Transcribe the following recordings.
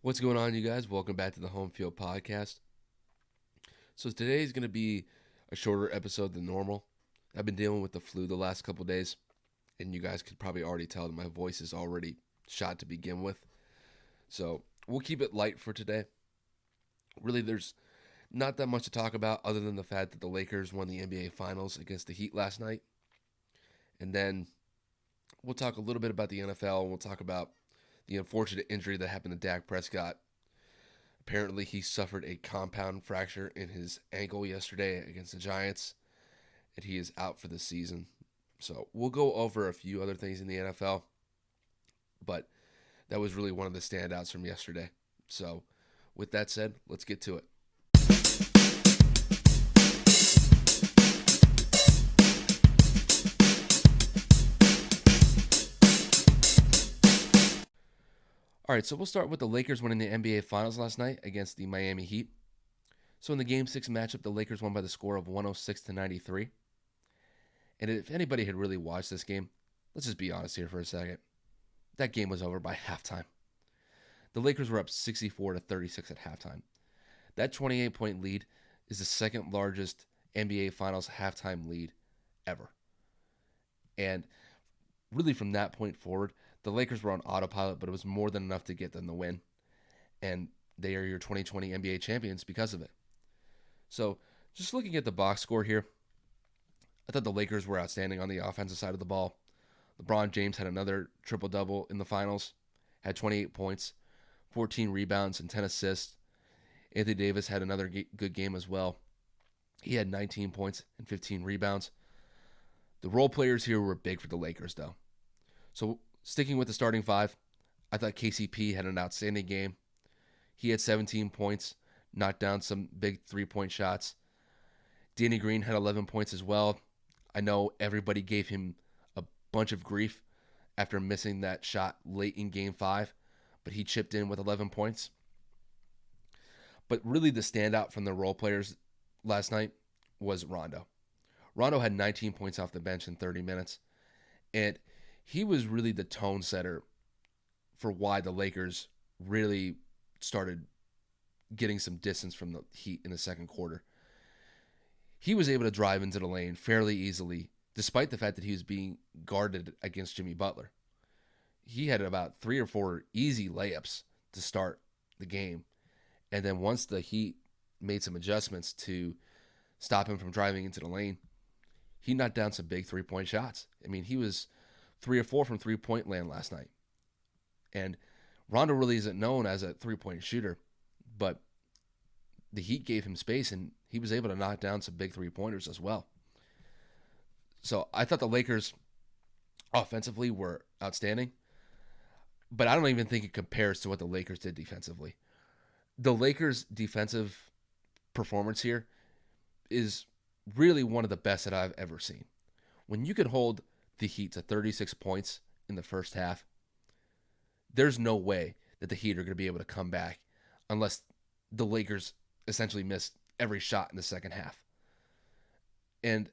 What's going on, you guys? Welcome back to the Home Field Podcast. So today is going to be a shorter episode than normal. I've been dealing with the flu the last couple days, and you guys could probably already tell that my voice is already shot to begin with. So we'll keep it light for today. Really, there's not that much to talk about other than the fact that the Lakers won the NBA Finals against the Heat last night. And then we'll talk a little bit about the NFL, and we'll talk about the unfortunate injury that happened to Dak Prescott. Apparently, he suffered a compound fracture in his ankle yesterday against the Giants, and he is out for the season. So we'll go over a few other things in the NFL, but that was really one of the standouts from yesterday. So with that said, let's get to it. All right, so we'll start with the Lakers winning the NBA Finals last night against the Miami Heat. So in the Game 6 matchup, the Lakers won by the score of 106-93. And if anybody had really watched this game, let's just be honest here for a second. That game was over by halftime. The Lakers were up 64-36 at halftime. That 28-point lead is the second largest NBA Finals halftime lead ever. And really from that point forward, the Lakers were on autopilot, but it was more than enough to get them the win. And they are your 2020 NBA champions because of it. So just looking at the box score here, I thought the Lakers were outstanding on the offensive side of the ball. LeBron James had another triple-double in the finals, had 28 points, 14 rebounds, and 10 assists. Anthony Davis had another good game as well. He had 19 points and 15 rebounds. The role players here were big for the Lakers, though. So sticking with the starting five, I thought KCP had an outstanding game. He had 17 points, knocked down some big three-point shots. Danny Green had 11 points as well. I know everybody gave him a bunch of grief after missing that shot late in Game 5, but he chipped in with 11 points. But really the standout from the role players last night was Rondo. Rondo had 19 points off the bench in 30 minutes, and he was really the tone setter for why the Lakers really started getting some distance from the Heat in the second quarter. He was able to drive into the lane fairly easily, despite the fact that he was being guarded against Jimmy Butler. He had about 3 or 4 easy layups to start the game. And then once the Heat made some adjustments to stop him from driving into the lane, he knocked down some big three-point shots. I mean, he was 3 or 4 from three-point land last night. And Rondo really isn't known as a three-point shooter, but the Heat gave him space, and he was able to knock down some big three-pointers as well. So I thought the Lakers offensively were outstanding, but I don't even think it compares to what the Lakers did defensively. The Lakers' defensive performance here is really one of the best that I've ever seen. When you can hold the Heat to 36 points in the first half, there's no way that the Heat are going to be able to come back unless the Lakers essentially missed every shot in the second half. And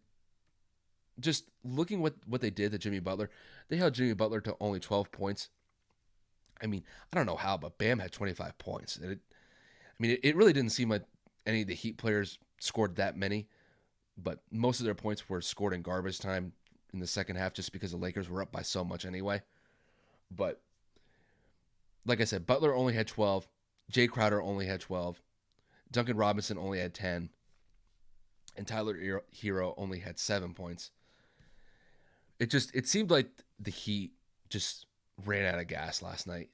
just looking what they did to Jimmy Butler, they held Jimmy Butler to only 12 points. I mean, I don't know how, but Bam had 25 points. It really didn't seem like any of the Heat players scored that many, but most of their points were scored in garbage time in the second half just because the Lakers were up by so much anyway. But like I said, Butler only had 12. Jay Crowder only had 12. Duncan Robinson only had 10. And Tyler Hero only had 7 points. It seemed like the Heat just ran out of gas last night.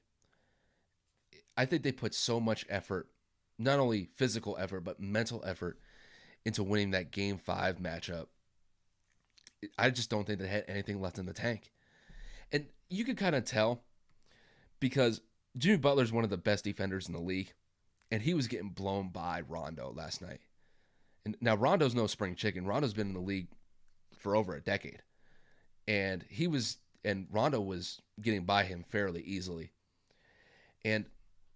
I think they put so much effort, not only physical effort, but mental effort into winning that Game 5 matchup. I just don't think they had anything left in the tank. And you could kind of tell because Jimmy Butler's one of the best defenders in the league, and he was getting blown by Rondo last night. And now Rondo's no spring chicken. Rondo's been in the league for over a decade. And Rondo was getting by him fairly easily. And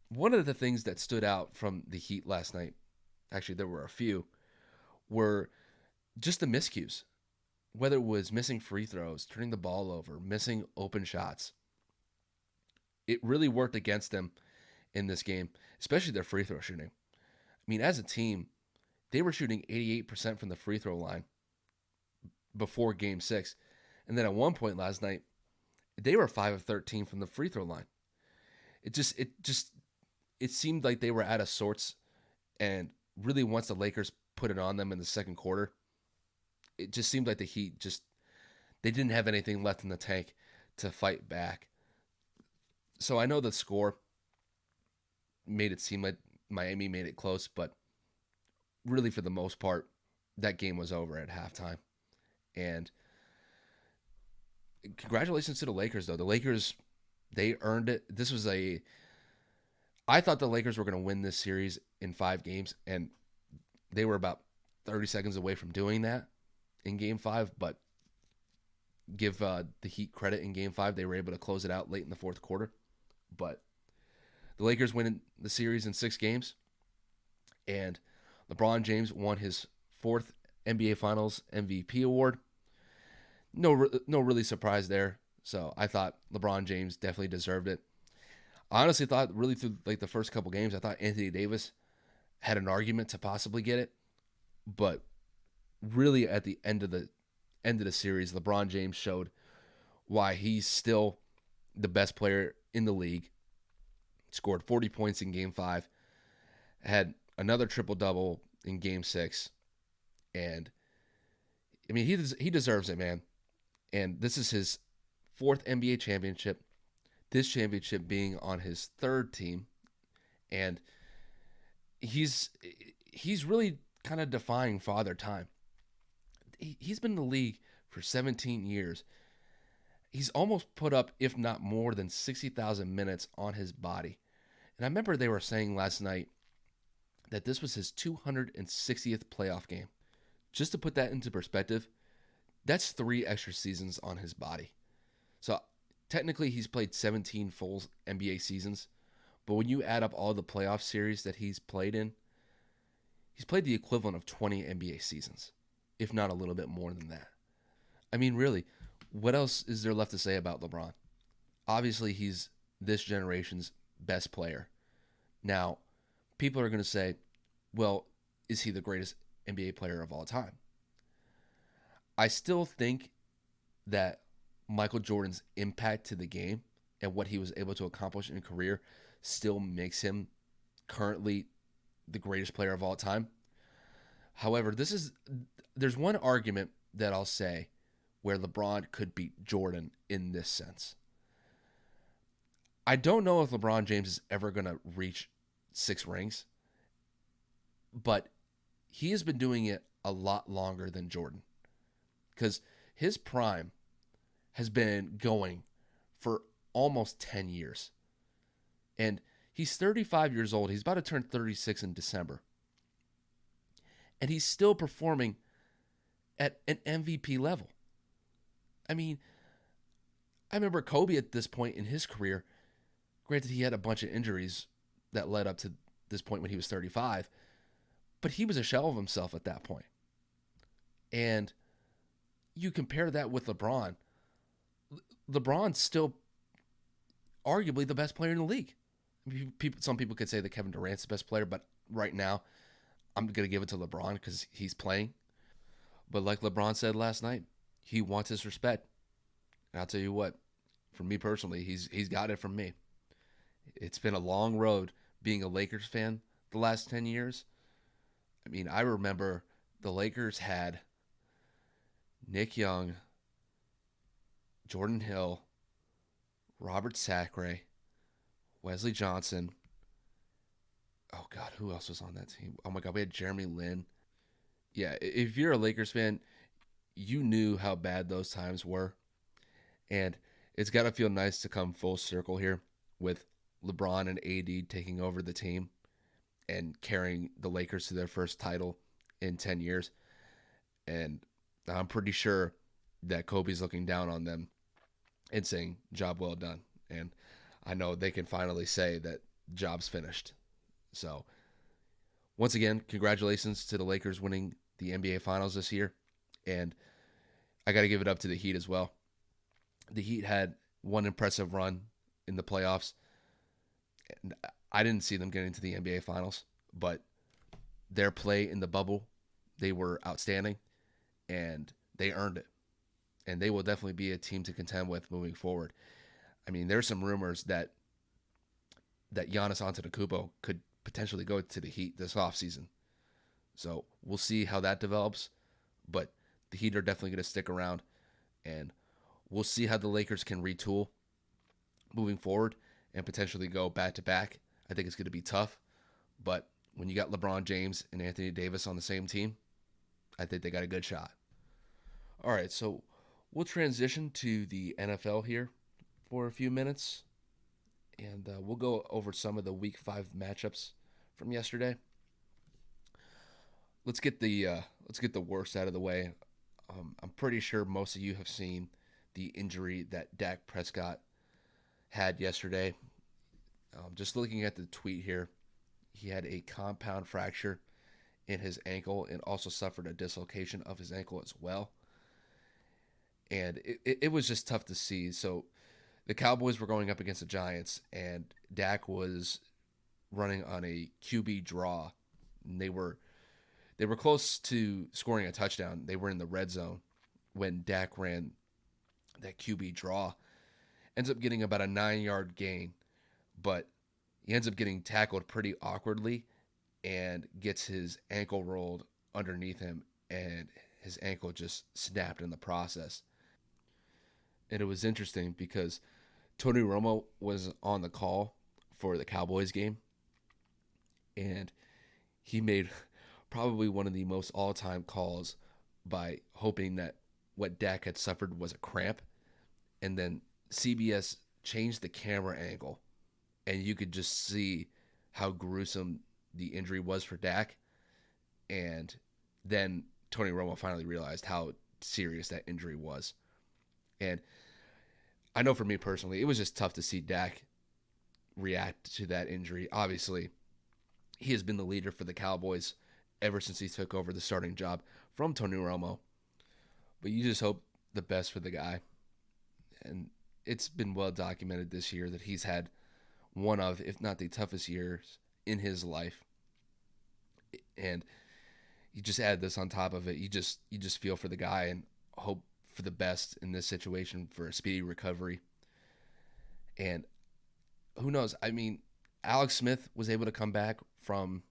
one of the things that stood out from the Heat last night, actually there were a few, were just the miscues. Whether it was missing free throws, turning the ball over, missing open shots. It really worked against them in this game, especially their free throw shooting. I mean, as a team, they were shooting 88% from the free throw line before game 6. And then at one point last night, they were 5 of 13 from the free throw line. It seemed like they were out of sorts, and really once the Lakers put it on them in the second quarter, it just seemed like the Heat they didn't have anything left in the tank to fight back. So I know the score made it seem like Miami made it close, but really for the most part, that game was over at halftime. And congratulations to the Lakers, though. The Lakers, they earned it. I thought the Lakers were going to win this series in 5 games, and they were about 30 seconds away from doing that in game 5, but give the Heat credit in game 5. They were able to close it out late in the fourth quarter. But the Lakers win the series in 6 games, and LeBron James won his 4th NBA Finals MVP award. No really surprise there. So I thought LeBron James definitely deserved it. I honestly thought really through like the first couple games, I thought Anthony Davis had an argument to possibly get it, but really at the end of the series, LeBron James showed why he's still the best player in the league. Scored 40 points in game 5, had another triple-double in game 6, and I mean he deserves it, man. And this is his 4th NBA championship. This championship being on his 3rd team, and he's really kind of defying father time. He's been in the league for 17 years. He's almost put up, if not more than 60,000 minutes on his body. And I remember they were saying last night that this was his 260th playoff game. Just to put that into perspective, that's 3 extra seasons on his body. So technically he's played 17 full NBA seasons, but when you add up all the playoff series that he's played in, he's played the equivalent of 20 NBA seasons, if not a little bit more than that. I mean, really, what else is there left to say about LeBron? Obviously, he's this generation's best player. Now, people are going to say, well, is he the greatest NBA player of all time? I still think that Michael Jordan's impact to the game and what he was able to accomplish in a career still makes him currently the greatest player of all time. However, there's one argument that I'll say where LeBron could beat Jordan in this sense. I don't know if LeBron James is ever going to reach 6 rings, but he has been doing it a lot longer than Jordan, because his prime has been going for almost 10 years. And he's 35 years old. He's about to turn 36 in December. And he's still performing at an MVP level. I mean, I remember Kobe at this point in his career, granted he had a bunch of injuries that led up to this point when he was 35, but he was a shell of himself at that point. And you compare that with LeBron. LeBron's still arguably the best player in the league. Some people could say that Kevin Durant's the best player, but right now I'm going to give it to LeBron because he's playing. But like LeBron said last night, he wants his respect. And I'll tell you what, for me personally, he's got it from me. It's been a long road being a Lakers fan the last 10 years. I mean, I remember the Lakers had Nick Young, Jordan Hill, Robert Sacre, Wesley Johnson. Oh, God, who else was on that team? Oh, my God, we had Jeremy Lin. Yeah, if you're a Lakers fan, you knew how bad those times were. And it's got to feel nice to come full circle here with LeBron and AD taking over the team and carrying the Lakers to their first title in 10 years. And I'm pretty sure that Kobe's looking down on them and saying, job well done. And I know they can finally say that job's finished. So once again, congratulations to the Lakers winning the NBA Finals this year. And I got to give it up to the Heat as well. The Heat had one impressive run in the playoffs. And I didn't see them getting to the NBA Finals, but their play in the bubble, they were outstanding, and they earned it. And they will definitely be a team to contend with moving forward. I mean, there's some rumors that Giannis Antetokounmpo could potentially go to the Heat this offseason. So we'll see how that develops. But the Heat are definitely going to stick around, and we'll see how the Lakers can retool moving forward and potentially go back to back. I think it's going to be tough, but when you got LeBron James and Anthony Davis on the same team, I think they got a good shot. All right, so we'll transition to the NFL here for a few minutes, and we'll go over some of the Week 5 matchups from yesterday. Let's get the worst out of the way. I'm pretty sure most of you have seen the injury that Dak Prescott had yesterday. Just looking at the tweet here, he had a compound fracture in his ankle and also suffered a dislocation of his ankle as well. And it was just tough to see. So the Cowboys were going up against the Giants, and Dak was running on a QB draw. And they were close to scoring a touchdown. They were in the red zone when Dak ran that QB draw. Ends up getting about a 9-yard gain, but he ends up getting tackled pretty awkwardly and gets his ankle rolled underneath him, and his ankle just snapped in the process. And it was interesting because Tony Romo was on the call for the Cowboys game, and he made probably one of the most all-time calls by hoping that what Dak had suffered was a cramp, and then CBS changed the camera angle, and you could just see how gruesome the injury was for Dak. And then Tony Romo finally realized how serious that injury was. And I know for me personally, it was just tough to see Dak react to that injury. Obviously, he has been the leader for the Cowboys ever since he took over the starting job from Tony Romo. But you just hope the best for the guy. And it's been well documented this year that he's had one of, if not the toughest years in his life. And you just add this on top of it. You just feel for the guy and hope for the best in this situation for a speedy recovery. And who knows? I mean, Alex Smith was able to come back from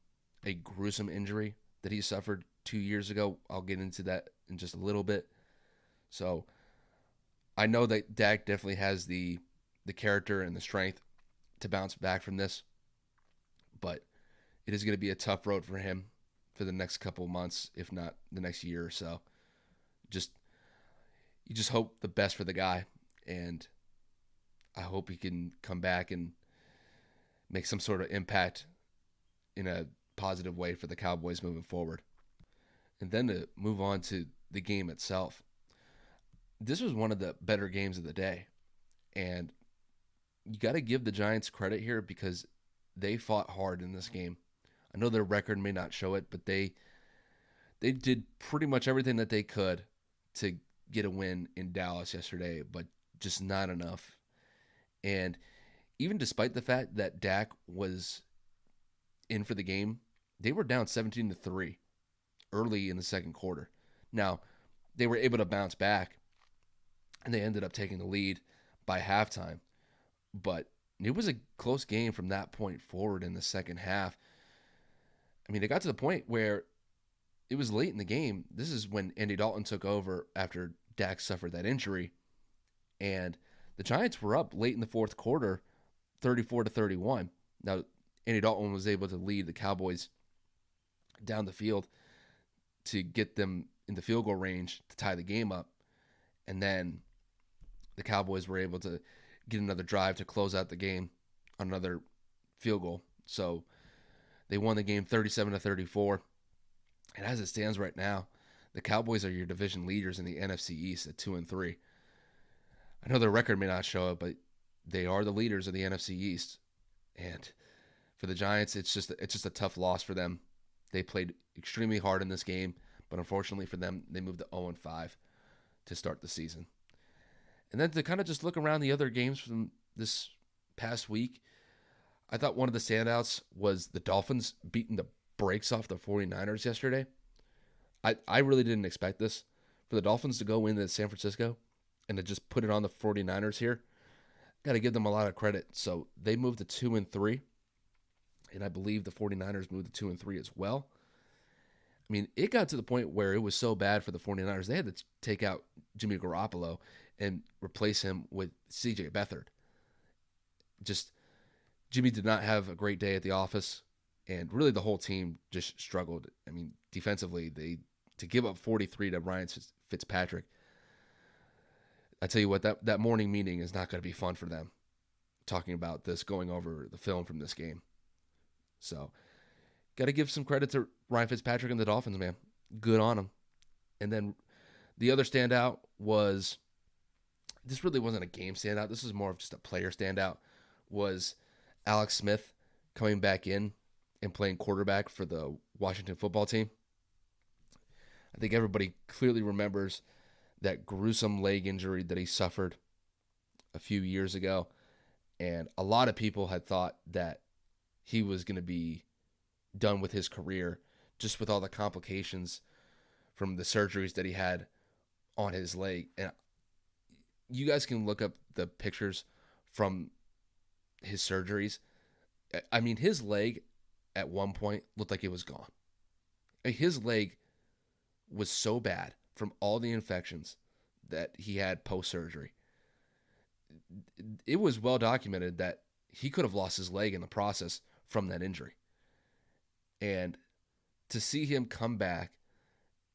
a gruesome injury that he suffered 2 years ago. I'll get into that in just a little bit. So I know that Dak definitely has the character and the strength to bounce back from this, but it is going to be a tough road for him for the next couple of months, if not the next year or so. Just you just hope the best for the guy, and I hope he can come back and make some sort of impact in a positive way for the Cowboys moving forward. And then to move on to the game itself. This was one of the better games of the day. And you got to give the Giants credit here because they fought hard in this game. I know their record may not show it, but they did pretty much everything that they could to get a win in Dallas yesterday, but just not enough. And even despite the fact that Dak was in for the game, they were down 17-3 early in the second quarter. Now, they were able to bounce back, and they ended up taking the lead by halftime. But it was a close game from that point forward in the second half. I mean, it got to the point where it was late in the game. This is when Andy Dalton took over after Dak suffered that injury. And the Giants were up late in the fourth quarter, 34-31. Now, Andy Dalton was able to lead the Cowboys down the field to get them in the field goal range to tie the game up. And then the Cowboys were able to get another drive to close out the game on another field goal. So they won the game 37-34. And as it stands right now, the Cowboys are your division leaders in the NFC East at 2-3. I know their record may not show it, but they are the leaders of the NFC East. And for the Giants, it's just a tough loss for them. They played extremely hard in this game, but unfortunately for them, they moved to 0-5 to start the season. And then to kind of just look around the other games from this past week, I thought one of the standouts was the Dolphins beating the brakes off the 49ers yesterday. I really didn't expect this. For the Dolphins to go into San Francisco and to just put it on the 49ers here, got to give them a lot of credit. So they moved to 2-3, and I believe the 49ers moved to 2-3 as well. I mean, it got to the point where it was so bad for the 49ers, they had to take out Jimmy Garoppolo and replace him with CJ Beathard. Just Jimmy did not have a great day at the office, and really the whole team just struggled. I mean, defensively, to give up 43 to Ryan Fitzpatrick. I tell you what, that morning meeting is not going to be fun for them, talking about this, going over the film from this game. So, got to give some credit to Ryan Fitzpatrick and the Dolphins, man. Good on them. And then the other standout was, this really wasn't a game standout. This was more of just a player standout, was Alex Smith coming back in and playing quarterback for the Washington football team. I think everybody clearly remembers that gruesome leg injury that he suffered a few years ago. And a lot of people had thought that he was going to be done with his career just with all the complications from the surgeries that he had on his leg. And you guys can look up the pictures from his surgeries. I mean, his leg at one point looked like it was gone. His leg was so bad from all the infections that he had post-surgery. It was well documented that he could have lost his leg in the process from that injury. And to see him come back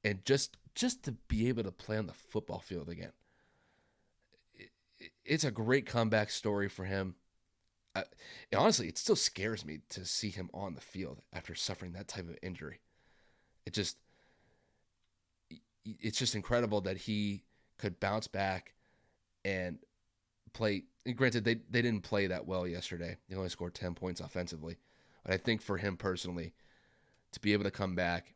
and just to be able to play on the football field again, it's a great comeback story for him. And honestly, it still scares me to see him on the field after suffering that type of injury. It's just incredible that he could bounce back and play. And granted, they didn't play that well yesterday. They only scored 10 points offensively. But I think for him personally, to be able to come back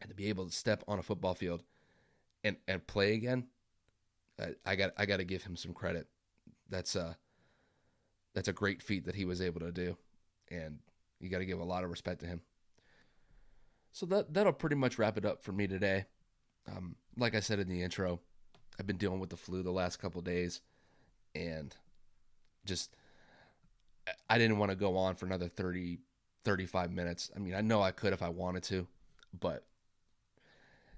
and to be able to step on a football field and play again, I got to give him some credit. That's a great feat that he was able to do, and you got to give a lot of respect to him. So that'll pretty much wrap it up for me today. Like I said in the intro, I've been dealing with the flu the last couple of days, and just I didn't want to go on for another 30, 35 minutes. I mean, I know I could if I wanted to, but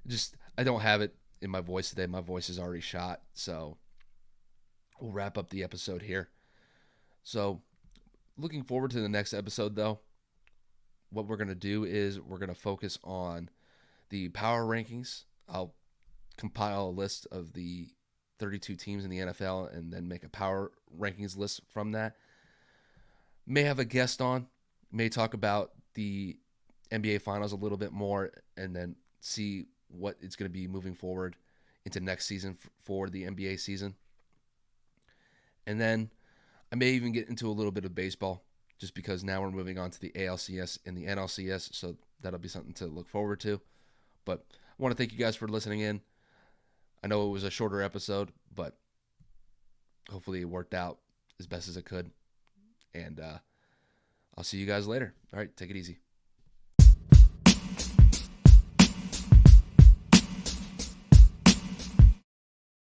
just I don't have it in my voice today. My voice is already shot, so we'll wrap up the episode here. So looking forward to the next episode, though. What we're going to do is we're going to focus on the power rankings. I'll compile a list of the 32 teams in the NFL and then make a power rankings list from that. May have a guest on, may talk about the NBA Finals a little bit more, and then see what it's going to be moving forward into next season for the NBA season. And then I may even get into a little bit of baseball, just because now we're moving on to the ALCS and the NLCS, so that'll be something to look forward to. But I want to thank you guys for listening in. I know it was a shorter episode, but hopefully it worked out as best as it could. And I'll see you guys later. All right, take it easy.